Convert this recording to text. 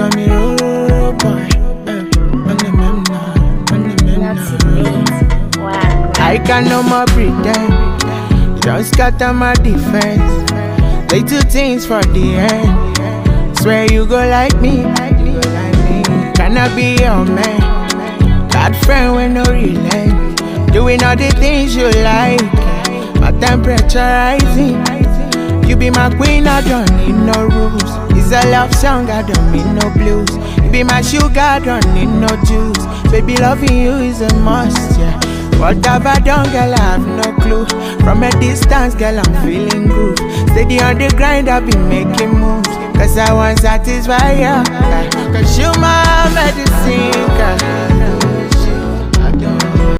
call me Roro boy. I can no more pretend. Just scatter my defense. They do things for the end. Swear you go like me. Can I be your man? Bad friend with no relent. Doing all the things you like. My temperature rising. You be my queen, I don't need no rules. It's a love song, I don't need no blues. You be my sugar, I don't need no juice. Baby, loving you is a must, yeah. What have I done, girl, I have no clue. From a distance, girl, I'm feeling groove. Steady on the grind, I've been making moves. Cause I want satisfy ya, cause you my medicine, girl.